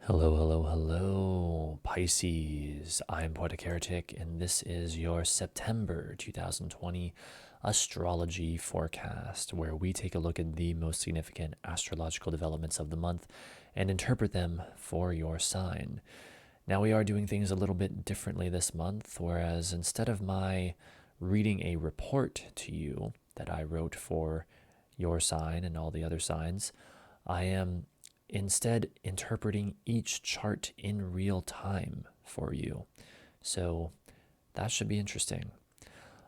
Hello, hello, hello, Pisces. I'm Poetic Heretic, and this is your September 2020 astrology forecast, where we take a look at the most significant astrological developments of the month and interpret them for your sign. Now, we are doing things a little bit differently this month, whereas instead of my reading a report to you that I wrote for your sign and all the other signs, I am instead interpreting each chart in real time for you. So that should be interesting.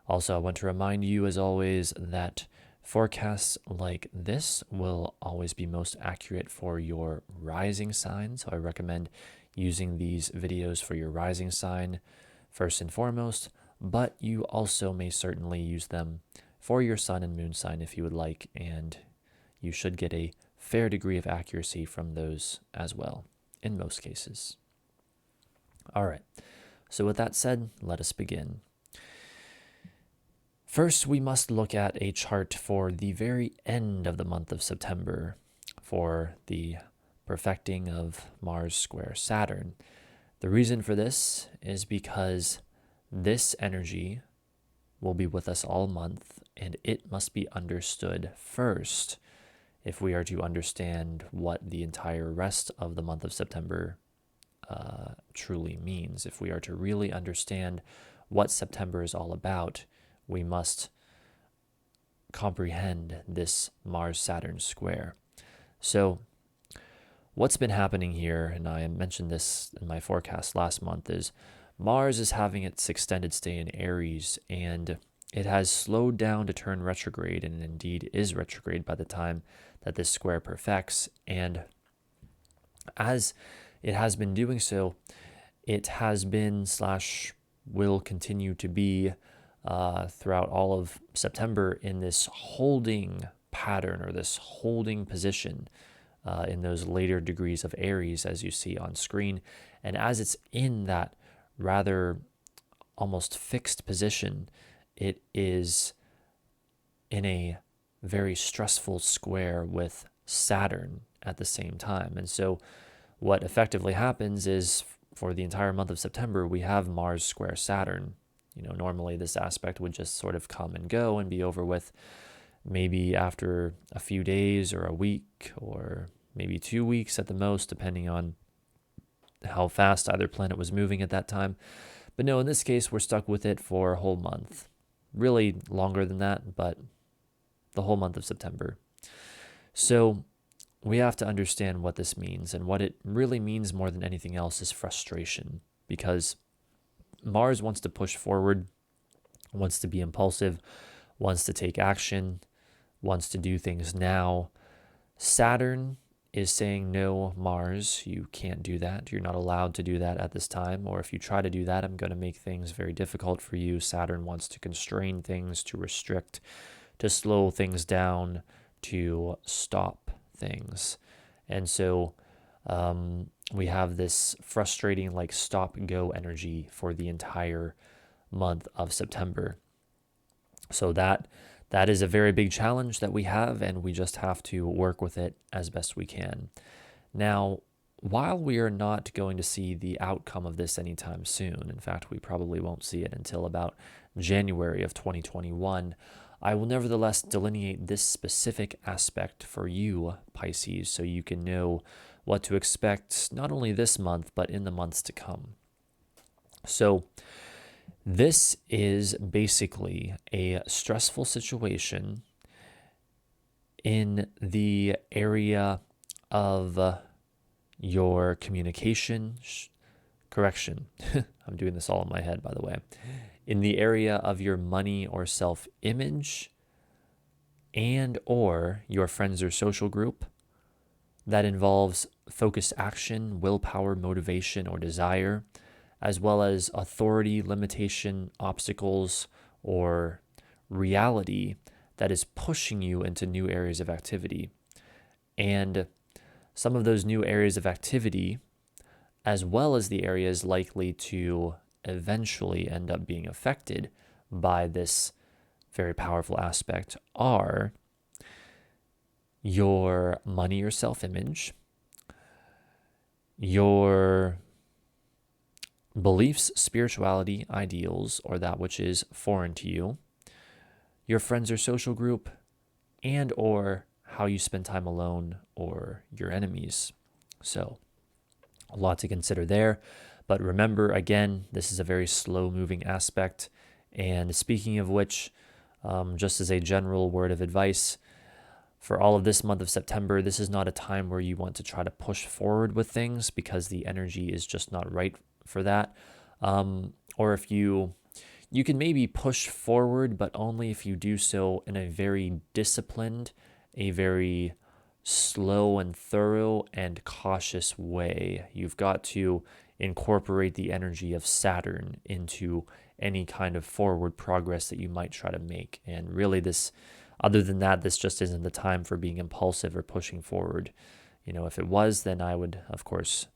Also, I want to remind you, as always, that forecasts like this will always be most accurate for your rising sign. So I recommend using these videos for your rising sign first and foremost, but you also may certainly use them for your sun and moon sign if you would like, and you should get a fair degree of accuracy from those as well, in most cases. All right, so with that said, let us begin. First, we must look at a chart for the very end of the month of September for the perfecting of Mars square Saturn. The reason for this is because this energy will be with us all month, and it must be understood first if we are to understand what the entire rest of the month of September truly means. If we are to really understand what September is all about, we must comprehend this Mars-Saturn square. So what's been happening here, and I mentioned this in my forecast last month, is Mars is having its extended stay in Aries, and it has slowed down to turn retrograde, and indeed is retrograde by the time that this square perfects. And as it has been doing so, it has been / will continue to be throughout all of September in this holding pattern, or this holding position in those later degrees of Aries, as you see on screen. And as it's in that rather almost fixed position, it is in a very stressful square with Saturn at the same time. And so what effectively happens is, for the entire month of September, we have Mars square Saturn. Normally this aspect would just sort of come and go and be over with maybe after a few days or a week or maybe 2 weeks at the most, depending on how fast either planet was moving at that time. But no, in this case, we're stuck with it for a whole month. Really longer than that, but the whole month of September. So we have to understand what this means, and what it really means more than anything else is frustration, because Mars wants to push forward, wants to be impulsive, wants to take action, wants to do things now. Saturn is saying, no, Mars, you can't do that. You're not allowed to do that at this time. Or if you try to do that, I'm going to make things very difficult for you. Saturn wants to constrain things, to restrict, to slow things down, to stop things. And so we have this frustrating, like, stop-go energy for the entire month of September. So that is a very big challenge that we have, and we just have to work with it as best we can. Now, while we are not going to see the outcome of this anytime soon, in fact, we probably won't see it until about January of 2021, I will nevertheless delineate this specific aspect for you, Pisces, so you can know what to expect not only this month, but in the months to come. So this is basically a stressful situation in the area of your communication. Correction, I'm doing this all in my head, by the way. In the area of your money or self-image, and or your friends or social group, that involves focused action, willpower, motivation, or desire, as well as authority, limitation, obstacles, or reality that is pushing you into new areas of activity. And some of those new areas of activity, as well as the areas likely to eventually end up being affected by this very powerful aspect, are your money or self-image, your beliefs, spirituality, ideals, or that which is foreign to you, your friends or social group, and or how you spend time alone or your enemies. So a lot to consider there. But remember, again, this is a very slow moving aspect. And speaking of which, just as a general word of advice, for all of this month of September, this is not a time where you want to try to push forward with things because the energy is just not right for that. Or if you can maybe push forward, but only if you do so in a very disciplined, a very slow and thorough and cautious way. You've got to incorporate the energy of Saturn into any kind of forward progress that you might try to make. And really other than that, this just isn't the time for being impulsive or pushing forward. If it was, then I would, of course,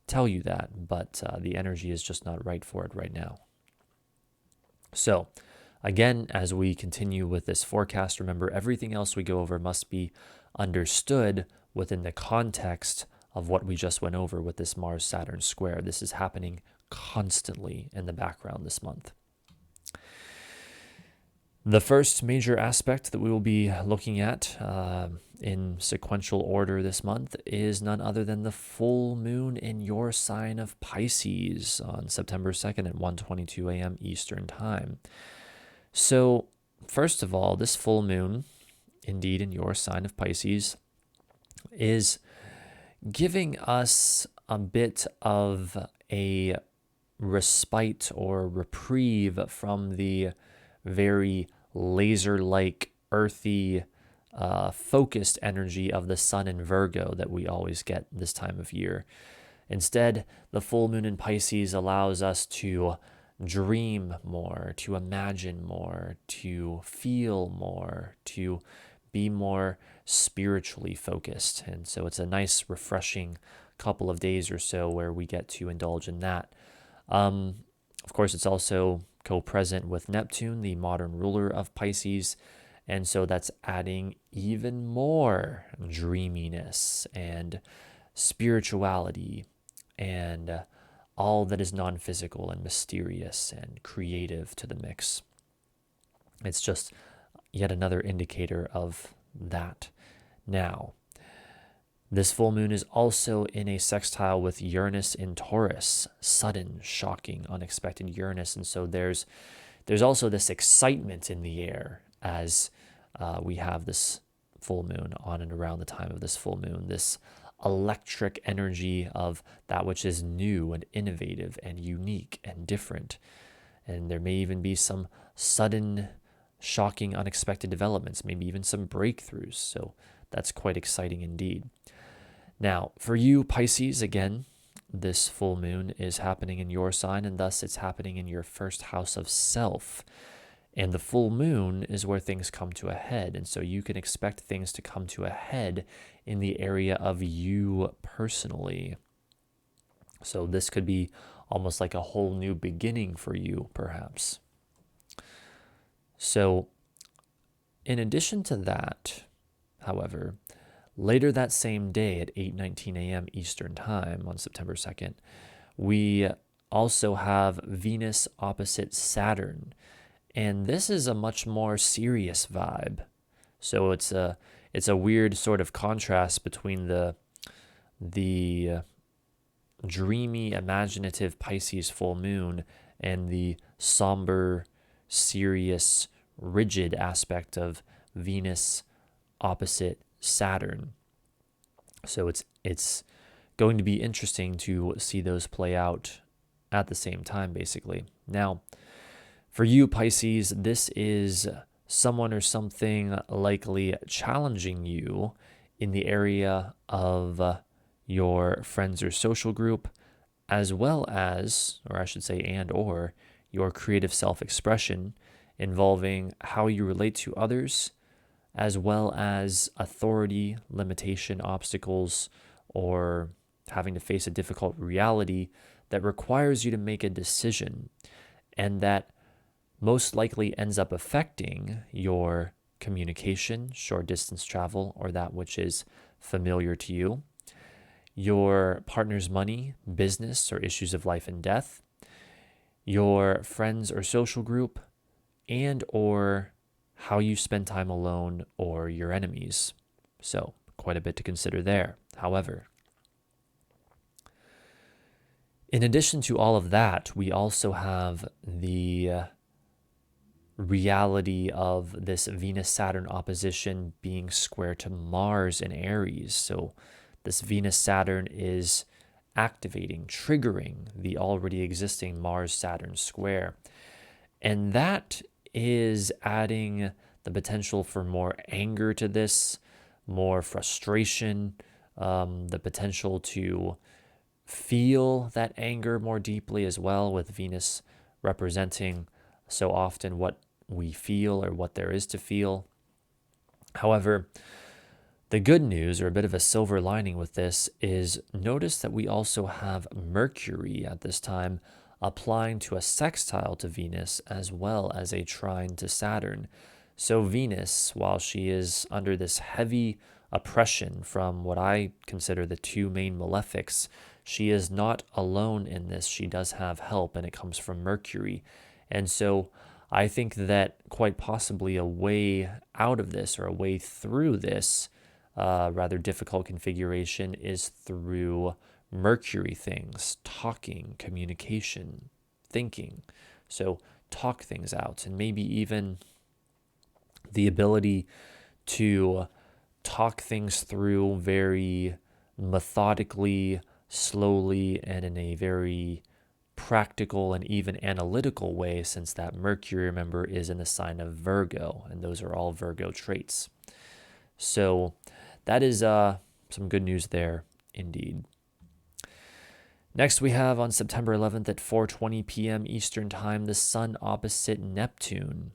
tell you that, but the energy is just not right for it right now. So again, as we continue with this forecast, remember everything else we go over must be understood within the context of what we just went over with this Mars-Saturn square. This is happening constantly in the background this month. The first major aspect that we will be looking at in sequential order this month is none other than the full moon in your sign of Pisces on September 2nd at 1:22 a.m. Eastern Time. So, first of all, this full moon, indeed in your sign of Pisces, is giving us a bit of a respite or reprieve from the very laser-like, earthy, focused energy of the sun in Virgo that we always get this time of year. Instead, the full moon in Pisces allows us to dream more, to imagine more, to feel more, to be more spiritually focused. And so it's a nice, refreshing couple of days or so where we get to indulge in that. Of course, it's also co-present with Neptune, the modern ruler of Pisces. And so that's adding even more dreaminess and spirituality and all that is non-physical and mysterious and creative to the mix. It's just yet another indicator of that. Now, this full moon is also in a sextile with Uranus in Taurus, sudden, shocking, unexpected Uranus. And so there's also this excitement in the air as we have this full moon on and around the time of this full moon, this electric energy of that which is new and innovative and unique and different. And there may even be some sudden, shocking, unexpected developments, maybe even some breakthroughs. So that's quite exciting indeed. Now, for you, Pisces, again, this full moon is happening in your sign, and thus it's happening in your first house of self. And the full moon is where things come to a head. And so you can expect things to come to a head in the area of you personally. So this could be almost like a whole new beginning for you, perhaps. So in addition to that, however, later that same day at 8:19 a.m. Eastern Time on September 2nd, we also have Venus opposite Saturn. And this is a much more serious vibe. So it's a weird sort of contrast between the dreamy, imaginative Pisces full moon and the somber, serious, rigid aspect of Venus opposite Saturn. So it's going to be interesting to see those play out at the same time, basically. Now, for you, Pisces, this is someone or something likely challenging you in the area of your friends or social group, as well as, or I should say, and or your creative self-expression involving how you relate to others, as well as authority, limitation, obstacles, or having to face a difficult reality that requires you to make a decision, and that most likely ends up affecting your communication, short distance travel, or that which is familiar to you, your partner's money, business, or issues of life and death, your friends or social group, and or how you spend time alone or your enemies. So quite a bit to consider there. However, in addition to all of that, we also have the reality of this Venus-Saturn opposition being square to Mars in Aries. So this Venus-Saturn is activating, triggering the already existing Mars-Saturn square. And that is adding the potential for more anger to this, more frustration, the potential to feel that anger more deeply as well, with Venus representing so often what we feel or what there is to feel. However, the good news, or a bit of a silver lining with this, is notice that we also have Mercury at this time applying to a sextile to Venus as well as a trine to Saturn. So Venus, while she is under this heavy oppression from what I consider the two main malefics, she is not alone in this. She does have help, and it comes from Mercury. And so I think that quite possibly a way out of this, or a way through this rather difficult configuration, is through Mercury things, talking, communication, thinking. So talk things out, and maybe even the ability to talk things through very methodically, slowly, and in a very practical and even analytical way, since that Mercury, remember, is in the sign of Virgo, and those are all Virgo traits. So that is some good news there indeed. Next, we have on September 11th at 4:20 p.m. Eastern Time, the Sun opposite Neptune.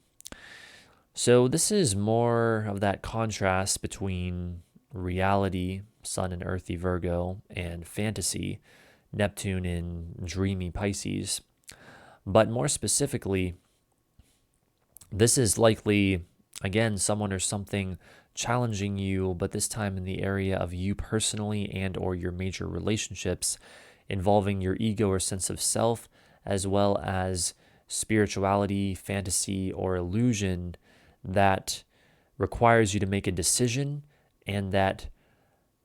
So this is more of that contrast between reality, Sun in earthy Virgo, and fantasy, Neptune in dreamy Pisces. But more specifically, this is likely, again, someone or something challenging you, but this time in the area of you personally and or your major relationships, involving your ego or sense of self, as well as spirituality, fantasy, or illusion that requires you to make a decision, and that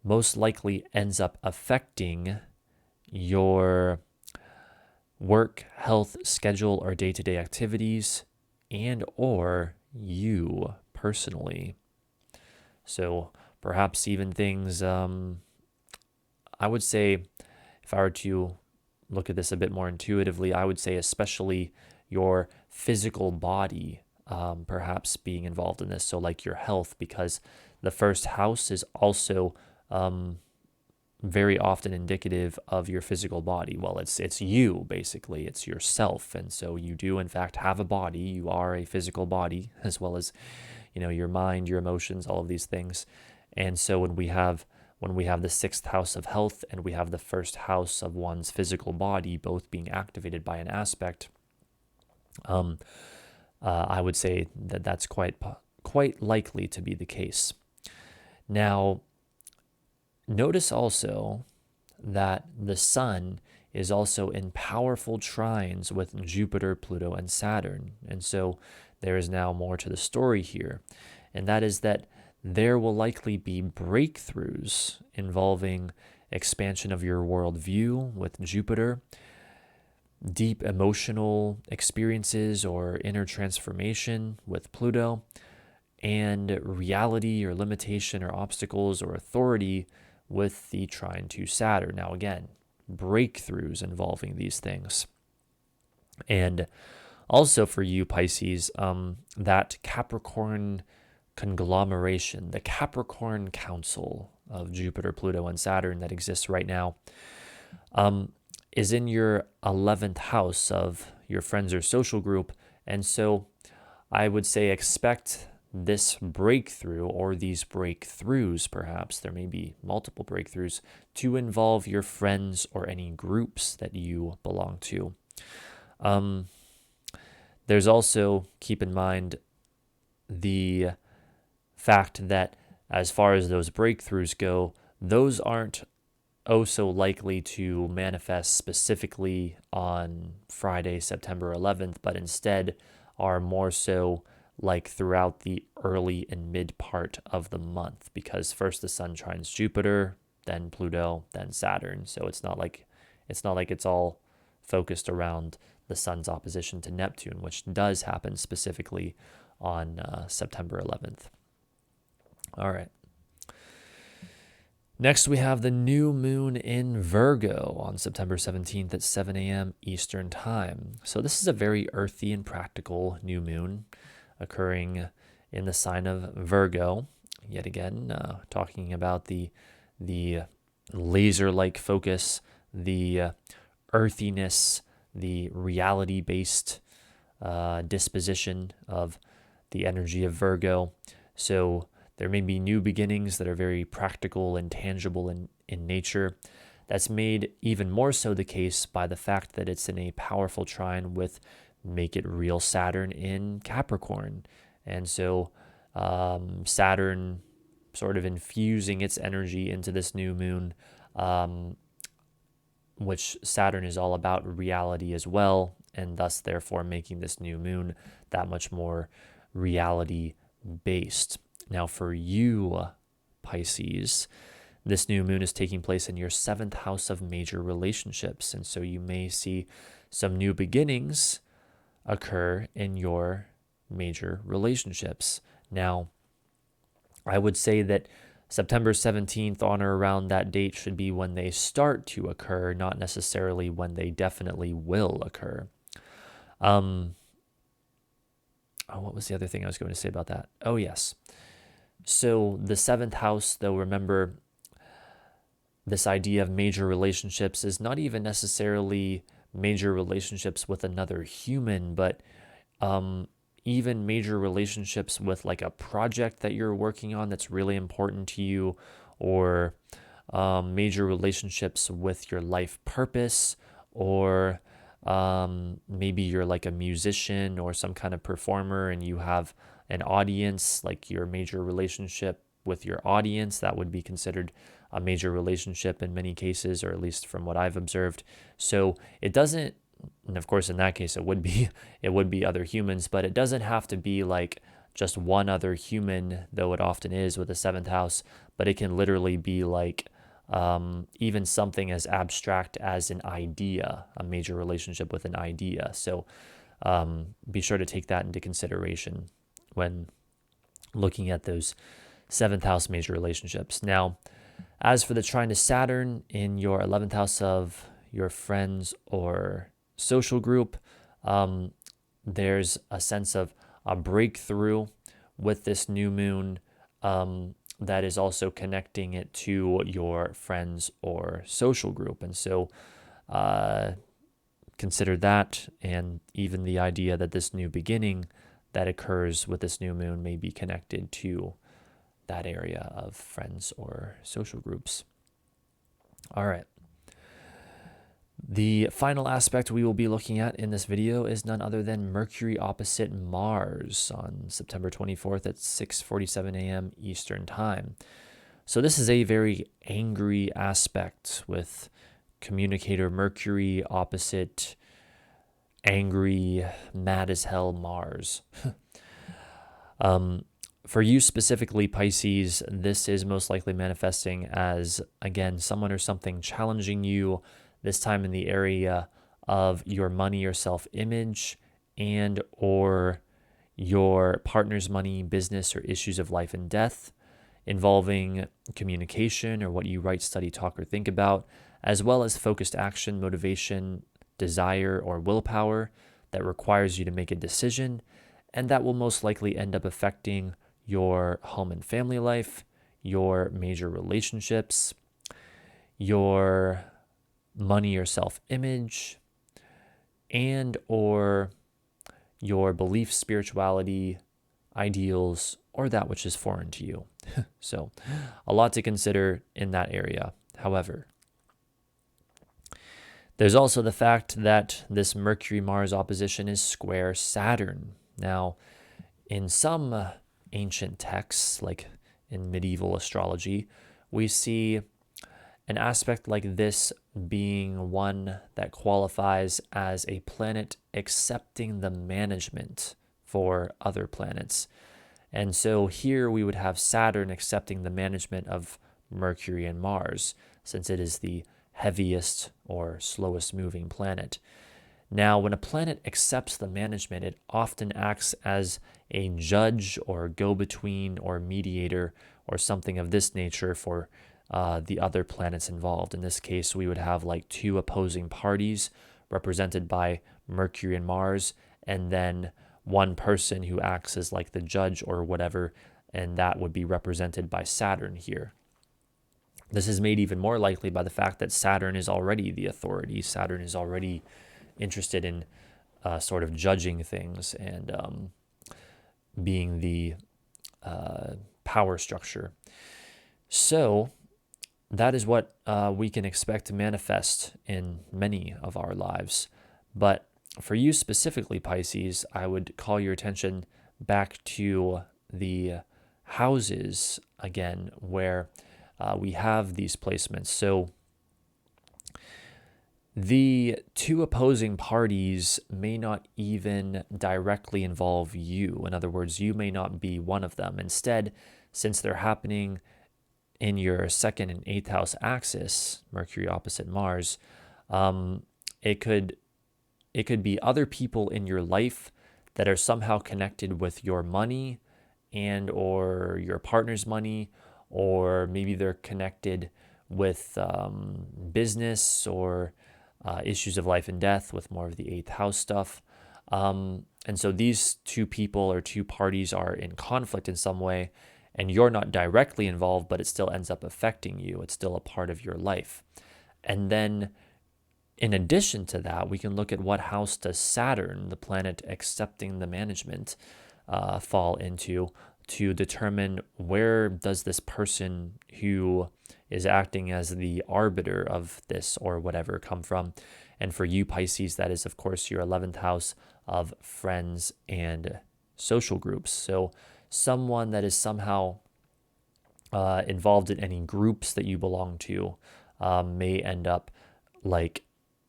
most likely ends up affecting your work, health, schedule, or day-to-day activities, and or you personally. So perhaps even things, I would say, if I were to look at this a bit more intuitively, I would say especially your physical body perhaps being involved in this. So like your health, because the first house is also very often indicative of your physical body. Well, it's you, basically. It's yourself. And so you do, in fact, have a body. You are a physical body, as well as, your mind, your emotions, all of these things. And so when we have the sixth house of health, and we have the first house of one's physical body both being activated by an aspect, I would say that that's quite likely to be the case. Now, notice also that the Sun is also in powerful trines with Jupiter, Pluto, and Saturn. And so there is now more to the story here. And that is that there will likely be breakthroughs involving expansion of your worldview with Jupiter, deep emotional experiences or inner transformation with Pluto, and reality or limitation or obstacles or authority with the trine to Saturn. Now again, breakthroughs involving these things. And also for you, Pisces, that Capricorn conglomeration, the Capricorn Council of Jupiter, Pluto, and Saturn that exists right now, is in your 11th house of your friends or social group. And so I would say expect this breakthrough, or these breakthroughs, perhaps there may be multiple breakthroughs, to involve your friends or any groups that you belong to. There's also, keep in mind, the fact that as far as those breakthroughs go, those aren't oh so likely to manifest specifically on Friday, September 11th, but instead are more so like throughout the early and mid part of the month, because first the sun trines Jupiter, then Pluto, then Saturn. So it's not like it's all focused around the sun's opposition to Neptune, which does happen specifically on September 11th. All right. Next, we have the new moon in Virgo on September 17th at 7 a.m. Eastern Time. So this is a very earthy and practical new moon occurring in the sign of Virgo. Yet again, talking about the laser-like focus, the earthiness, the reality-based disposition of the energy of Virgo. So there may be new beginnings that are very practical and tangible in nature. That's made even more so the case by the fact that it's in a powerful trine with Make It Real Saturn in Capricorn. And so Saturn sort of infusing its energy into this new moon, which Saturn is all about reality as well, and thus therefore making this new moon that much more reality based. Now for you, Pisces, this new moon is taking place in your 7th house of major relationships. And so you may see some new beginnings occur in your major relationships. Now, I would say that September 17th on or around that date should be when they start to occur, not necessarily when they definitely will occur. What was the other thing I was going to say about that? Oh, yes. So the 7th house, though, remember, this idea of major relationships is not even necessarily major relationships with another human, but even major relationships with like a project that you're working on that's really important to you, or major relationships with your life purpose, or maybe you're like a musician or some kind of performer and you have an audience, like your major relationship with your audience, that would be considered a major relationship in many cases, or at least from what I've observed. So it doesn't, and of course in that case it would be other humans, but it doesn't have to be like just one other human, though it often is with the 7th house, but it can literally be like even something as abstract as an idea, a major relationship with an idea. So be sure to take that into consideration when looking at those 7th house major relationships. Now, as for the trine to Saturn in your 11th house of your friends or social group, there's a sense of a breakthrough with this new moon that is also connecting it to your friends or social group. And so consider that, and even the idea that this new beginning that occurs with this new moon may be connected to that area of friends or social groups. All right. The final aspect we will be looking at in this video is none other than Mercury opposite Mars on September 24th at 6:47 a.m. Eastern Time. So this is a very angry aspect with communicator Mercury opposite angry, mad as hell Mars. For you specifically, Pisces, this is most likely manifesting as, again, someone or something challenging you, this time in the area of your money or self-image, and or your partner's money, business, or issues of life and death, involving communication or what you write, study, talk, or think about, as well as focused action, motivation, desire, or willpower that requires you to make a decision, and that will most likely end up affecting your home and family life, your major relationships, your money or self-image, and or your beliefs, spirituality, ideals, or that which is foreign to you. So a lot to consider in that area. However, there's also the fact that this Mercury-Mars opposition is square Saturn. Now, in some ancient texts, like in medieval astrology, we see an aspect like this being one that qualifies as a planet accepting the management for other planets. And so here we would have Saturn accepting the management of Mercury and Mars, since it is the heaviest or slowest moving planet. Now, when a planet accepts the management, it often acts as a judge or go-between or mediator or something of this nature for the other planets involved. In this case, we would have like two opposing parties represented by Mercury and Mars, and then one person who acts as like the judge or whatever, and that would be represented by Saturn here. This is made even more likely by the fact that Saturn is already the authority. Saturn is already interested in sort of judging things and being the power structure. So that is what we can expect to manifest in many of our lives. But for you specifically, Pisces, I would call your attention back to the houses again, where we have these placements. So the two opposing parties may not even directly involve you. In other words, you may not be one of them. Instead, since they're happening in your second and eighth house axis, Mercury opposite Mars, it could be other people in your life that are somehow connected with your money and or your partner's money, or maybe they're connected with business or issues of life and death with more of the eighth house stuff. And so these two people or two parties are in conflict in some way, and you're not directly involved, but it still ends up affecting you. It's still a part of your life. And then in addition to that, we can look at what house does Saturn, the planet accepting the management, fall into to determine where does this person who is acting as the arbiter of this or whatever come from. And for you, Pisces, that is, of course, your 11th house of friends and social groups. So someone that is somehow involved in any groups that you belong to may end up like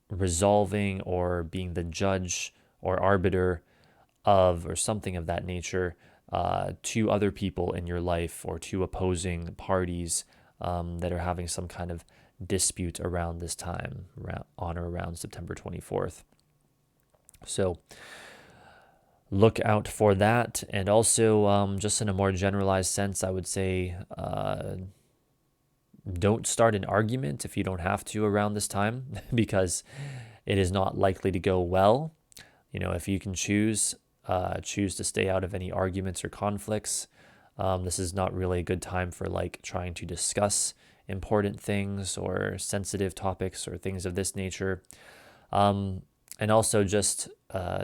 resolving or being the judge or arbiter of or something of that nature to other people in your life or to opposing parties that are having some kind of dispute around this time, on or around September 24th. So look out for that. And also, just in a more generalized sense, I would say don't start an argument if you don't have to around this time, because it is not likely to go well. You know, if you can choose to stay out of any arguments or conflicts. This is not really a good time for like trying to discuss important things or sensitive topics or things of this nature. And also just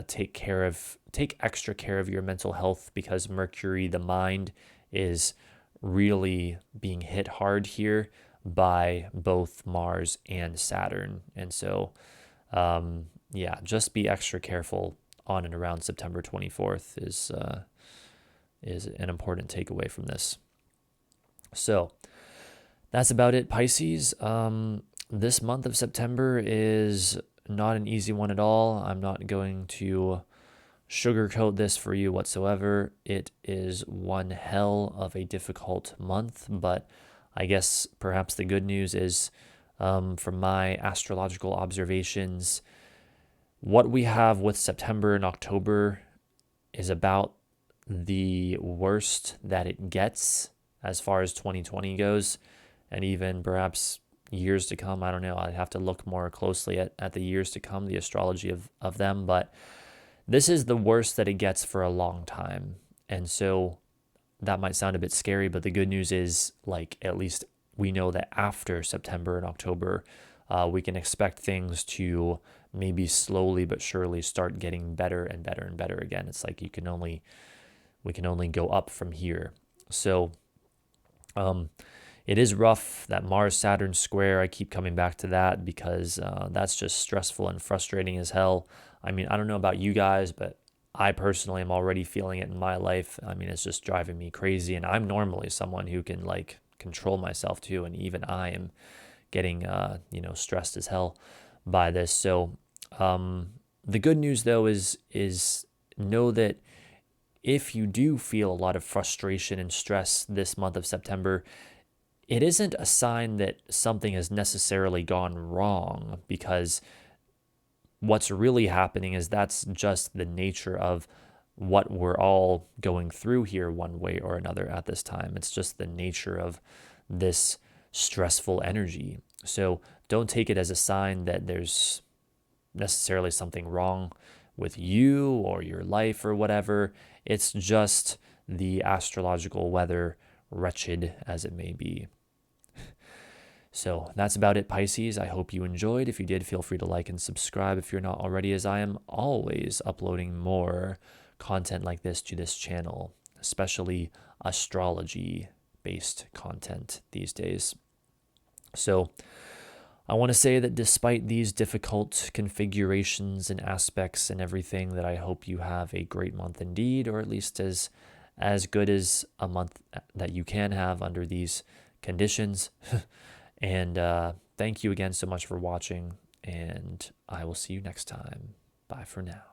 take extra care of your mental health, because Mercury, the mind, is really being hit hard here by both Mars and Saturn. And so, just be extra careful on and around September 24th is an important takeaway from this. So that's about it, Pisces. This month of September is not an easy one at all. I'm not going to sugarcoat this for you whatsoever. It is one hell of a difficult month, but I guess perhaps the good news is, from my astrological observations, what we have with September and October is about the worst that it gets as far as 2020 goes, and even perhaps years to come. I don't know. I'd have to look more closely at the years to come, the astrology of them, but this is the worst that it gets for a long time. And so that might sound a bit scary, but the good news is, like, at least we know that after September and October, we can expect things to maybe slowly but surely start getting better and better and better again. It's like we can only go up from here. So it is rough, that Mars-Saturn square. I keep coming back to that because that's just stressful and frustrating as hell. I mean, I don't know about you guys, but I personally am already feeling it in my life. I mean, it's just driving me crazy. And I'm normally someone who can like control myself too. And even I am getting stressed as hell by this. So the good news though is know that if you do feel a lot of frustration and stress this month of September, it isn't a sign that something has necessarily gone wrong, because what's really happening is that's just the nature of what we're all going through here one way or another at this time. It's just the nature of this stressful energy. So don't take it as a sign that there's necessarily something wrong with you or your life or whatever. It's just the astrological weather, wretched as it may be. So that's about it, Pisces. I hope you enjoyed. If you did, feel free to like and subscribe if you're not already, as I am always uploading more content like this to this channel, especially astrology-based content these days. So I want to say that despite these difficult configurations and aspects and everything, that I hope you have a great month indeed, or at least as good as a month that you can have under these conditions. And thank you again so much for watching, and I will see you next time. Bye for now.